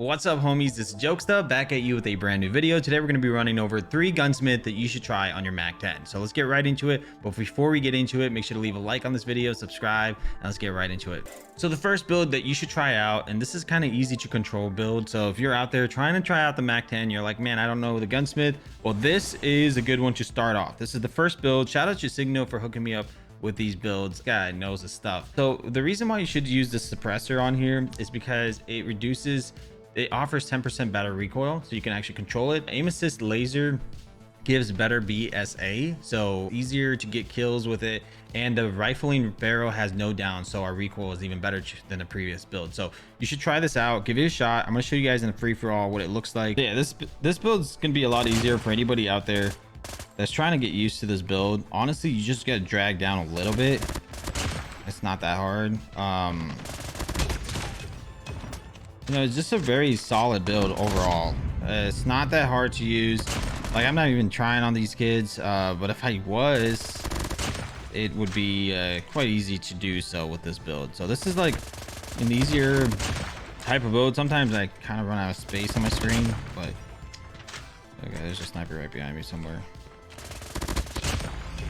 What's up, homies? This is Jokesta back at you with a brand new video. Today we're going to be running over 3 gunsmith that you should try on your Mac 10. So let's get right into it. But before we get into it, make sure to leave a like on this video, subscribe, and let's get right into it. So the first build that you should try out, and this is kind of easy to control build. So if you're out there trying to try out the Mac 10, you're like, man, I don't know the gunsmith. Well, this is a good one to start off. This is the first build. Shout out to Signal for hooking me up with these builds. This guy knows his stuff. So the reason why you should use the suppressor on here is because it offers 10% better recoil, so you can actually control it. Aim assist laser gives better BSA, so easier to get kills with it, and the rifling barrel has no down, so our recoil is even better than the previous build. So you should try this out, give it a shot. I'm going to show you guys in a free-for-all what it looks like. Yeah, this build's gonna be a lot easier for anybody out there that's trying to get used to this build. Honestly, you just gotta drag down a little bit. It's not that hard. You know, it's just a very solid build overall. It's not that hard to use. Like, I'm not even trying on these kids, but if I was, it would be quite easy to do so with this build. So this is like an easier type of build. Sometimes I kind of run out of space on my screen, but okay, there's a sniper right behind me somewhere.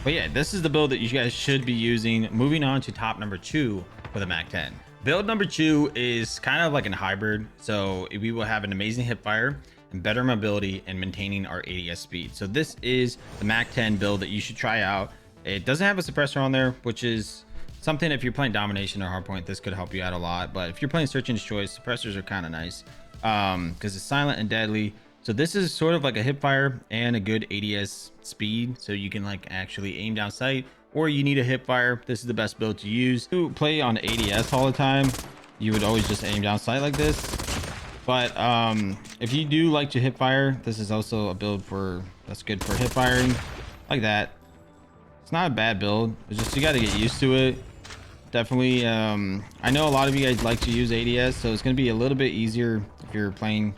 But yeah, this is the build that you guys should be using. Moving on to top number 2 for the Mac 10. Build number 2 is kind of like a hybrid, so we will have an amazing hipfire and better mobility and maintaining our ADS speed. So this is the Mac 10 build that you should try out. It doesn't have a suppressor on there, which is something if you're playing domination or hardpoint, this could help you out a lot. But if you're playing search and destroy, suppressors are kind of nice because it's silent and deadly. So this is sort of like a hipfire and a good ADS speed, so you can like actually aim down sight, or you need a hipfire. This is the best build to use. To play on ADS all the time, you would always just aim down sight like this. But if you do like to hipfire, this is also a build that's good for hipfiring like that. It's not a bad build. It's just you got to get used to it. Definitely. I know a lot of you guys like to use ADS, so it's going to be a little bit easier if you're playing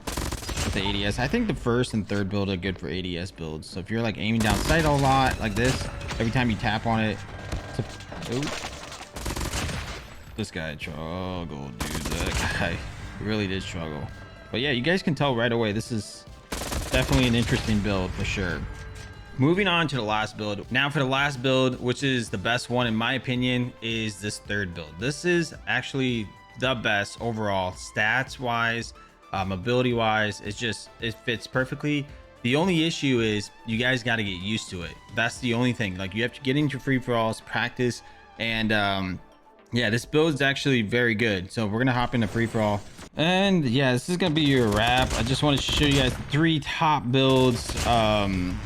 with the ADS. I think the first and third build are good for ADS builds. So if you're like aiming down sight a lot like this, every time you tap on it, this guy struggled, dude. That guy really did struggle. But yeah, you guys can tell right away, this is definitely an interesting build for sure. Moving on to the last build. Now for the last build, which is the best one in my opinion, is this third build. This is actually the best overall, stats wise, mobility wise. It fits perfectly. The only issue is you guys got to get used to it. That's the only thing. Like, you have to get into free-for-alls, practice, and yeah, this build is actually very good. So we're gonna hop into free-for-all, and yeah, this is gonna be your wrap. I just wanted to show you guys the 3 top builds.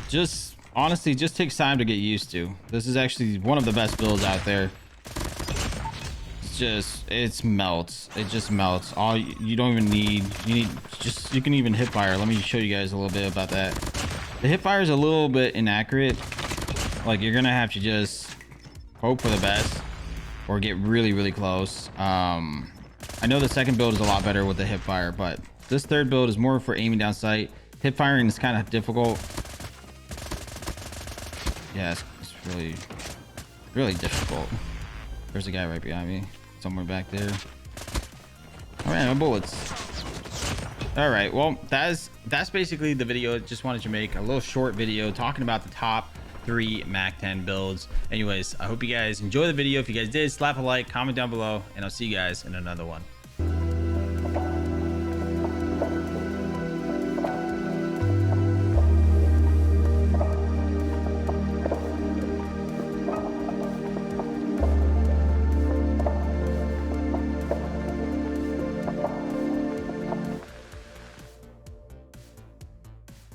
Just honestly, just takes time to get used to. This is actually one of the best builds out there. It melts. It just melts. All you don't even need, you can even hipfire. Let me show you guys a little bit about that. The hipfire is a little bit inaccurate. Like, you're gonna have to just hope for the best or get really close. I know the second build is a lot better with the hipfire, but this third build is more for aiming down sight. Hipfiring is kind of difficult. Yeah, it's really difficult. There's a guy right behind me, somewhere back there. All right, my bullets. All right, well, that's basically the video. I just wanted to make a little short video talking about the top 3 Mac 10 builds. Anyways, I hope you guys enjoy the video. If you guys did, slap a like, comment down below, and I'll see you guys in another one.